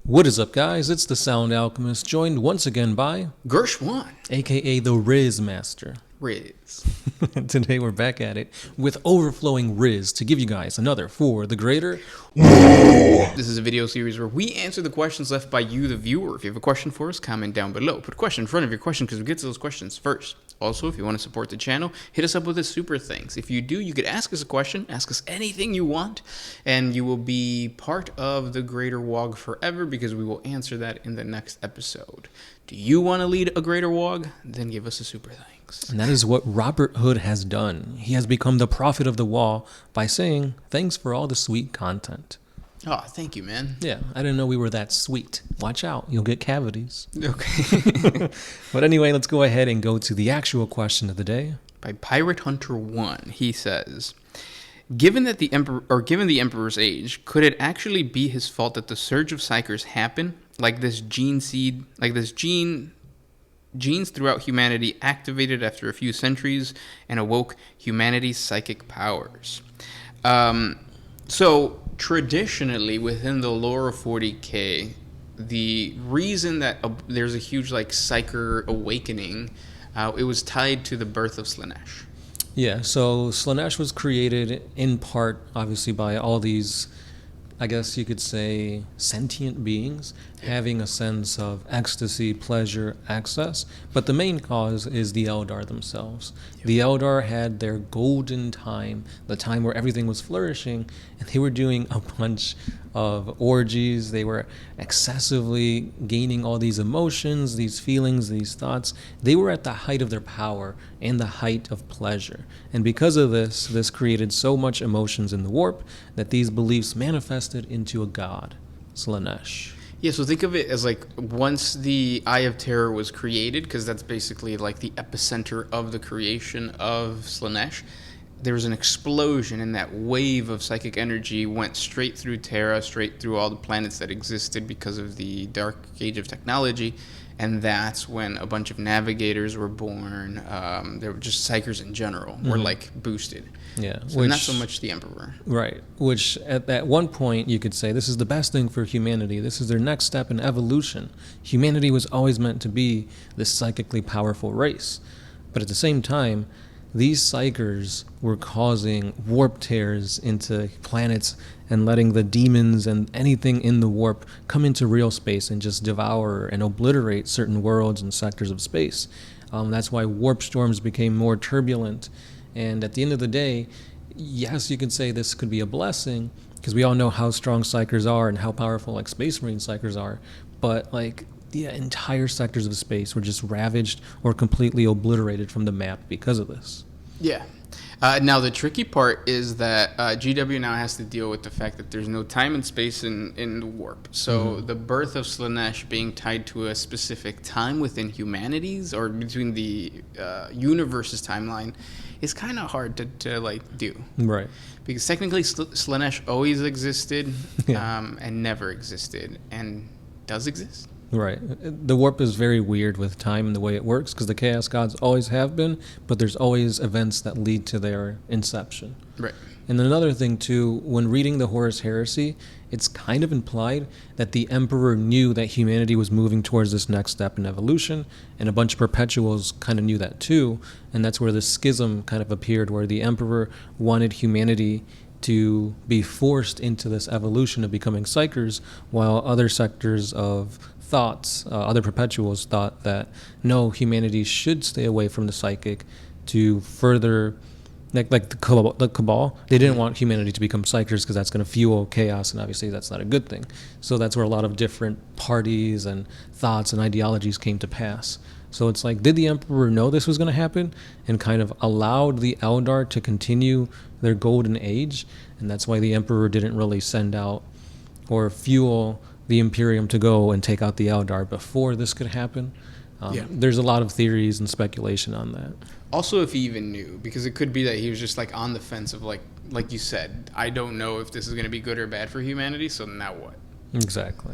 What is up, guys? It's the Sound Alchemist, joined once again by Gersh1, aka the Riz Master. Riz. Today we're back at it with overflowing Riz to give you guys another For the Greater. This is a video series where we answer the questions left by you, the viewer. If you have a question for us, comment down below. Put a question in front of your question because we get to those questions first. Also, if you want to support the channel, hit us up with the super thanks. If you do, you could ask us a question, ask us anything you want, and you will be part of the Greater WAAAGH forever because we will answer that in the next episode. Do you want to lead a Greater WAAAGH? Then give us a super thanks. And that is what Robert Hood has done. He has become the prophet of the wall by saying, thanks for all the sweet content. Oh, thank you, man. Yeah, I didn't know we were that sweet. Watch out, you'll get cavities. Okay. But anyway, let's go ahead and go to the actual question of the day. By Pirate Hunter 1, he says, given the Emperor's age, could it actually be his fault that the surge of Psykers happened? Genes throughout humanity activated after a few centuries and awoke humanity's psychic powers. So traditionally, within the lore of 40K, the reason that there's a huge Psyker awakening, it was tied to the birth of Slaanesh. Yeah, so Slaanesh was created in part, obviously, by all these, I guess you could say, sentient beings having a sense of ecstasy, pleasure, access. But the main cause is the Eldar themselves. Yep. The Eldar had their golden time, the time where everything was flourishing, and they were doing a bunch of orgies. They were excessively gaining all these emotions, these feelings, these thoughts. They were at the height of their power and the height of pleasure. And because of this created so much emotions in the warp that these beliefs manifested into a god, Slaanesh. Yeah, so think of it as once the Eye of Terror was created, because that's basically the epicenter of the creation of Slaanesh, there was an explosion, and that wave of psychic energy went straight through Terra, straight through all the planets that existed because of the Dark Age of technology, and that's when a bunch of navigators were born. There were just Psykers in general were boosted. Yeah, so not so much the Emperor. Right, which at one point you could say this is the best thing for humanity. This is their next step in evolution. Humanity was always meant to be this psychically powerful race. But at the same time, these Psykers were causing warp tears into planets and letting the demons and anything in the warp come into real space and just devour and obliterate certain worlds and sectors of space. That's why warp storms became more turbulent. And at the end of the day, yes, you could say this could be a blessing because we all know how strong Psykers are and how powerful Space Marine Psykers are. But the entire sectors of space were just ravaged or completely obliterated from the map because of this. Yeah. Now, the tricky part is that GW now has to deal with the fact that there's no time and space in the warp. So the birth of Slaanesh being tied to a specific time within humanities or between the universe's timeline is kind of hard to do. Right. Because technically Slaanesh always existed and never existed and does exist. Right. The warp is very weird with time and the way it works because the Chaos Gods always have been, but there's always events that lead to their inception. Right. And another thing, too, when reading the Horus Heresy, it's kind of implied that the Emperor knew that humanity was moving towards this next step in evolution, and a bunch of Perpetuals kind of knew that, too, and that's where the schism kind of appeared, where the Emperor wanted humanity to be forced into this evolution of becoming Psykers, while other sectors of thoughts, other Perpetuals thought that no, humanity should stay away from the psychic to further, like the Cabal, they didn't want humanity to become Psykers because that's going to fuel chaos, and obviously that's not a good thing. So that's where a lot of different parties and thoughts and ideologies came to pass. So it's did the Emperor know this was going to happen and kind of allowed the Eldar to continue their golden age? And that's why the Emperor didn't really send out or fuel the Imperium to go and take out the Eldar before this could happen. There's a lot of theories and speculation on that. Also, if he even knew, because it could be that he was just on the fence of like you said, I don't know if this is going to be good or bad for humanity, so now what? Exactly.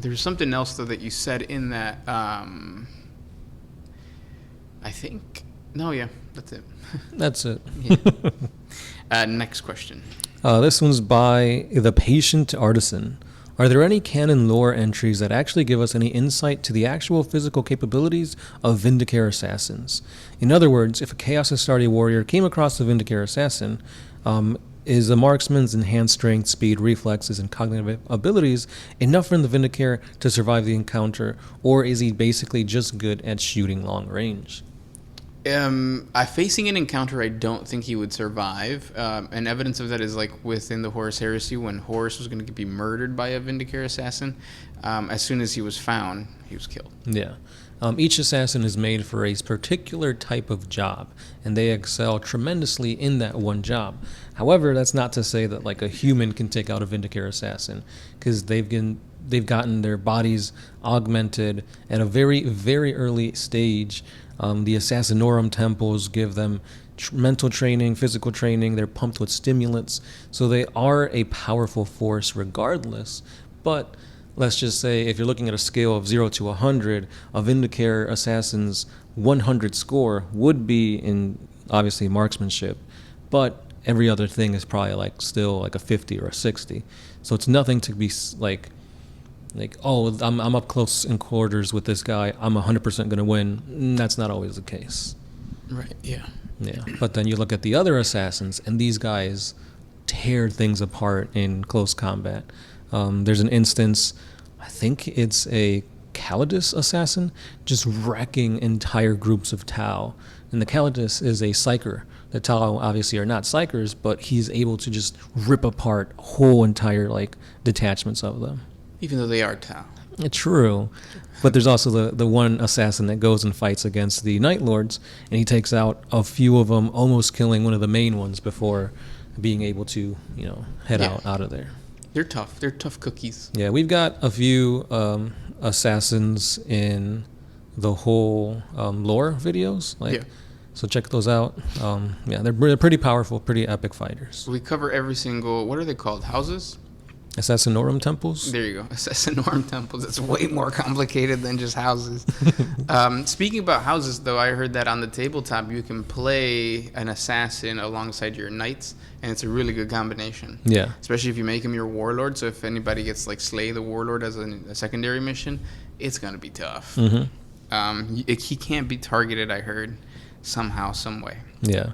There's something else though that you said in that. I think. No, yeah, that's it. That's it. Next question. This one's by The Patient Artisan. Are there any canon lore entries that actually give us any insight to the actual physical capabilities of Vindicare assassins? In other words, if a Chaos Astartes warrior came across a Vindicare assassin, is the marksman's enhanced strength, speed, reflexes, and cognitive abilities enough for the Vindicare to survive the encounter, or is he basically just good at shooting long range? Facing an encounter, I don't think he would survive. And evidence of that is like within the Horus Heresy, when Horus was going to be murdered by a Vindicare assassin. As soon as he was found, he was killed. Yeah. Each assassin is made for a particular type of job, and they excel tremendously in that one job. However, that's not to say that like a human can take out a Vindicare assassin, because they've gotten their bodies augmented at a very, very early stage. The Assassinorum temples give them mental training, physical training. They're pumped with stimulants. So they are a powerful force regardless. But let's just say if you're looking at a scale of 0 to 100, a Vindicare assassin's 100 score would be in, obviously, marksmanship. But every other thing is probably like still like a 50 or a 60. So it's nothing to be like, oh, I'm up close in quarters with this guy, I'm 100% going to win. That's not always the case. Right, yeah. Yeah, but then you look at the other assassins, and these guys tear things apart in close combat. There's an instance, I think it's a Calidus assassin, just wrecking entire groups of Tau. And the Calidus is a Psyker. The Tau obviously are not Psykers, but he's able to just rip apart whole entire like detachments of them. Even though they are Tau. True. But there's also the one assassin that goes and fights against the Night Lords, and he takes out a few of them, almost killing one of the main ones before being able to, head out of there. They're tough. They're tough cookies. Yeah, we've got a few assassins in the whole lore videos. So check those out. They're pretty powerful, pretty epic fighters. We cover every single, what are they called? Houses? Assassinorum temples? There you go. Assassinorum temples. It's way more complicated than just houses. Speaking about houses, though, I heard that on the tabletop you can play an assassin alongside your knights, and it's a really good combination. Yeah. Especially if you make him your warlord. So if anybody gets like slay the warlord as a secondary mission, it's going to be tough. Mm-hmm. He can't be targeted, I heard, somehow, some way. Yeah.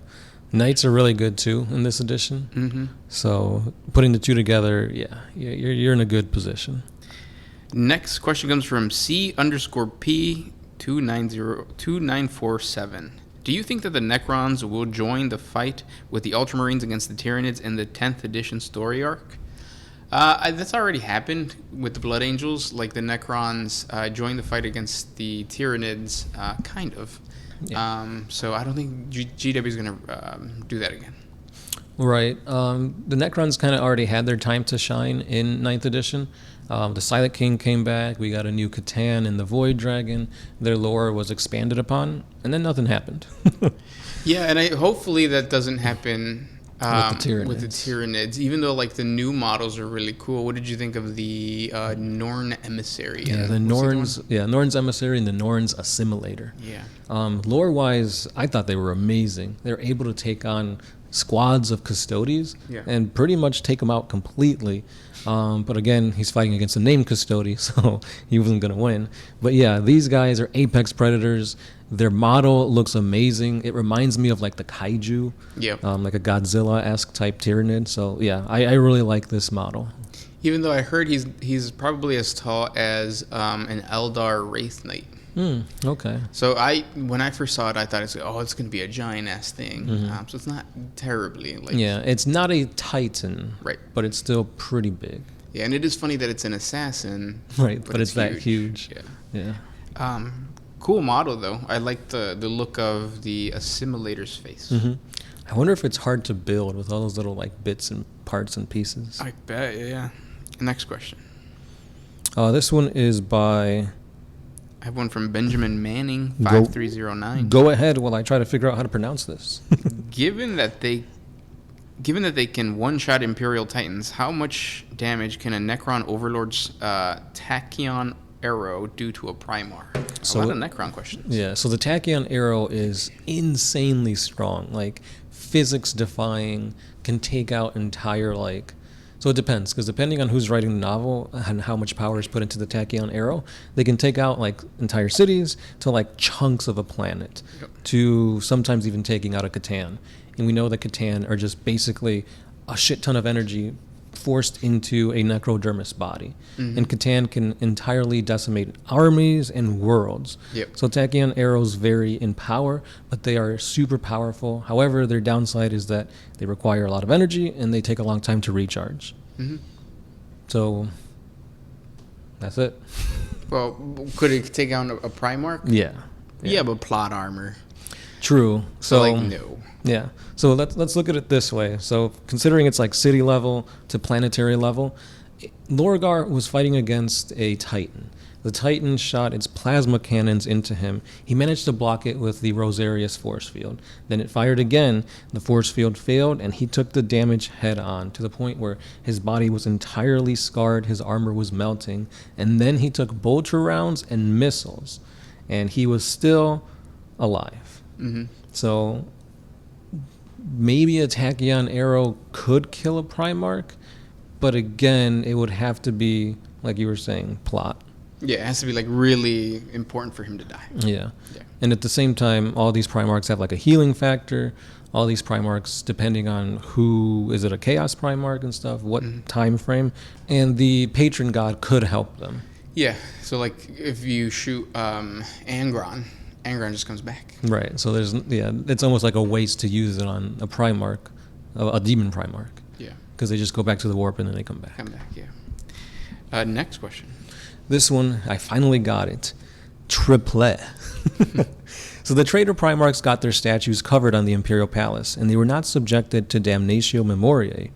Knights are really good too in this edition. Mm-hmm. So putting the two together, you're in a good position. Next question comes from C_P2947. Do you think that the Necrons will join the fight with the Ultramarines against the Tyranids in the 10th edition story arc? That's already happened with the Blood Angels. Like the Necrons joined the fight against the Tyranids, kind of. Yeah. So I don't think GW is going to do that again. Right. The Necrons kind of already had their time to shine in 9th edition. The Silent King came back. We got a new Catan and the Void Dragon. Their lore was expanded upon, and then nothing happened. Yeah, and hopefully that doesn't happen with the Tyranids. Even though like the new models are really cool. What did you think of the Norn Emissary? Yeah, the Norn's Emissary and the Norn's Assimilator. Yeah. Lore-wise, I thought they were amazing. They're able to take on squads of Custodes and pretty much take them out completely. But again, he's fighting against a named Custode, so he wasn't going to win. But yeah, these guys are apex predators. Their model looks amazing. It reminds me of like the Kaiju, like a Godzilla-esque type Tyranid. So yeah, I really like this model. Even though I heard he's probably as tall as an Eldar Wraith Knight. Okay. So when I first saw it, I thought it's going to be a giant ass thing. Mm-hmm. So it's not terribly like. Yeah, it's not a Titan, right? But it's still pretty big. Yeah, and it is funny that it's an assassin, right? But it's that huge. Yeah. Cool model though. I like the look of the Assimilator's face. Mm-hmm. I wonder if it's hard to build with all those little like bits and parts and pieces. I bet. Yeah. Next question. This one is by. I have one from Benjamin Manning, 5309. Go ahead while I try to figure out how to pronounce this. Given that they can one-shot Imperial Titans, how much damage can a Necron Overlord's Tachyon arrow do to a Primarch? A lot of Necron questions. Yeah, so the Tachyon arrow is insanely strong, like physics-defying, can take out entire So it depends, because depending on who's writing the novel and how much power is put into the Tachyon arrow, they can take out like entire cities to like chunks of a planet, to sometimes even taking out a Catan. And we know that Catan are just basically a shit ton of energy forced into a necrodermis body. And Catan can entirely decimate armies and worlds. So Tachyon arrows vary in power, but they are super powerful. However, their downside is that they require a lot of energy and they take a long time to recharge. So that's it. Well, could it take out a Primarch? Yeah, but plot armor. True. So like, no. Yeah. So let's look at it this way. So considering it's like city level to planetary level, Lorgar was fighting against a Titan. The Titan shot its plasma cannons into him. He managed to block it with the Rosarius force field. Then it fired again. The force field failed, and he took the damage head on, to the point where his body was entirely scarred, his armor was melting, and then he took bolter rounds and missiles, and he was still alive. So maybe a Tachyon arrow could kill a Primarch, but again, it would have to be, like you were saying, plot. Yeah, it has to be like really important for him to die. Yeah. And at the same time, all these Primarchs have like a healing factor. All these Primarchs, depending on who, is it a Chaos Primarch and stuff, what time frame, and the patron god could help them. Yeah, so like if you shoot Angron just comes back. Right, so it's almost like a waste to use it on a Primarch, a demon Primarch. Yeah. Because they just go back to the warp and then they come back. Yeah. Next question. This one, I finally got it. Triplet. So the traitor Primarchs got their statues covered on the Imperial Palace, and they were not subjected to damnatio memoriae.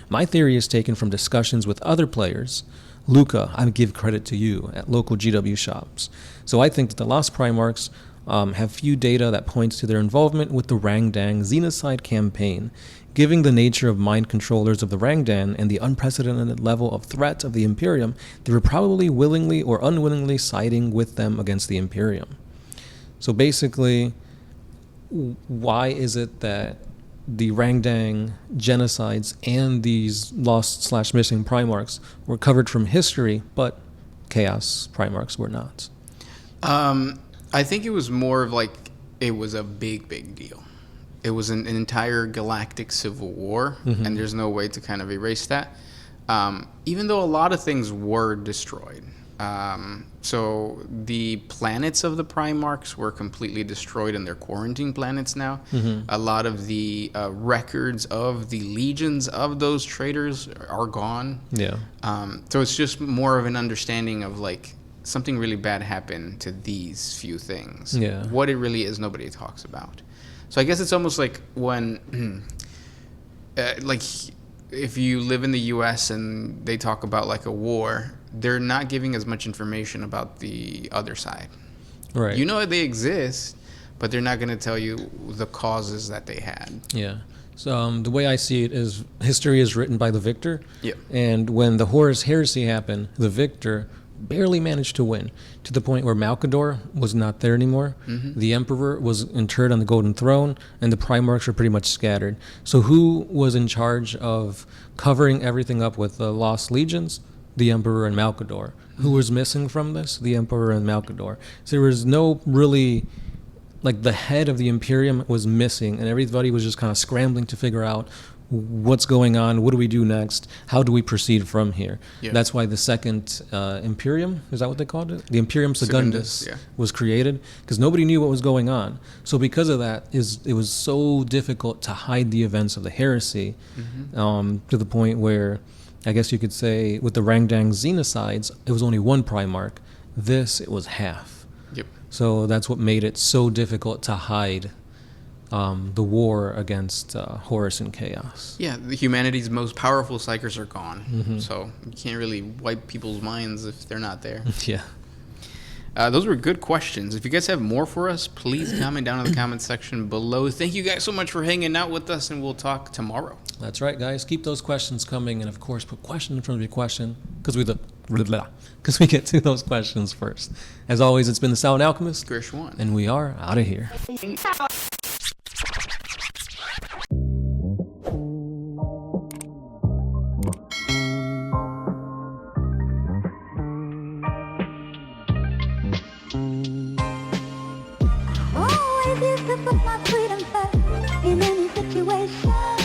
My theory is taken from discussions with other players. Luca, I give credit to you, at local GW shops. So I think that the Lost Primarchs have few data that points to their involvement with the Rangdang Xenocide campaign. Given the nature of mind controllers of the Rangdan and the unprecedented level of threat of the Imperium, they were probably willingly or unwillingly siding with them against the Imperium. So basically, why is it that the Rangdang genocides and these lost/missing Primarchs were covered from history, but Chaos Primarchs were not? I think it was more of like, it was a big deal. It was an entire galactic civil war, and there's no way to kind of erase that. Even though a lot of things were destroyed. So the planets of the Primarchs were completely destroyed, and they're quarantine planets now. A lot of the records of the legions of those traitors are gone. Yeah. So it's just more of an understanding of like, something really bad happened to these few things. Yeah. What it really is, nobody talks about. So I guess it's almost like when, like, if you live in the U.S. and they talk about like a war, they're not giving as much information about the other side. Right. You know they exist, but they're not going to tell you the causes that they had. Yeah. So the way I see it is, history is written by the victor. Yeah. And when the Horus Heresy happened, the victor barely managed to win, to the point where Malkador was not there anymore. The Emperor was interred on the Golden Throne, and the Primarchs were pretty much scattered. So who was in charge of covering everything up with the lost legions? The Emperor and Malkador. Who was missing from this? The Emperor and Malkador. So there was no really, like, the head of the Imperium was missing, and everybody was just kind of scrambling to figure out what's going on, what do we do next, how do we proceed from here. That's why the second Imperium, is that what they called it? The Imperium Secundus was created, because nobody knew what was going on. So because of that, it was so difficult to hide the events of the heresy, to the point where, I guess you could say, with the Rangdang Xenocides, it was only one Primarch. This, it was half. So that's what made it so difficult to hide the war against Horus and Chaos. Yeah, humanity's most powerful Psykers are gone. So you can't really wipe people's minds if they're not there. Yeah. Those were good questions. If you guys have more for us, please comment down in the comment section below. Thank you guys so much for hanging out with us, and we'll talk tomorrow. That's right, guys. Keep those questions coming, and of course, put question in front of your question, because we get to those questions first. As always, it's been the Silent Alchemist, Gershwan, and we are out of here. choose to put my freedom first in any situation.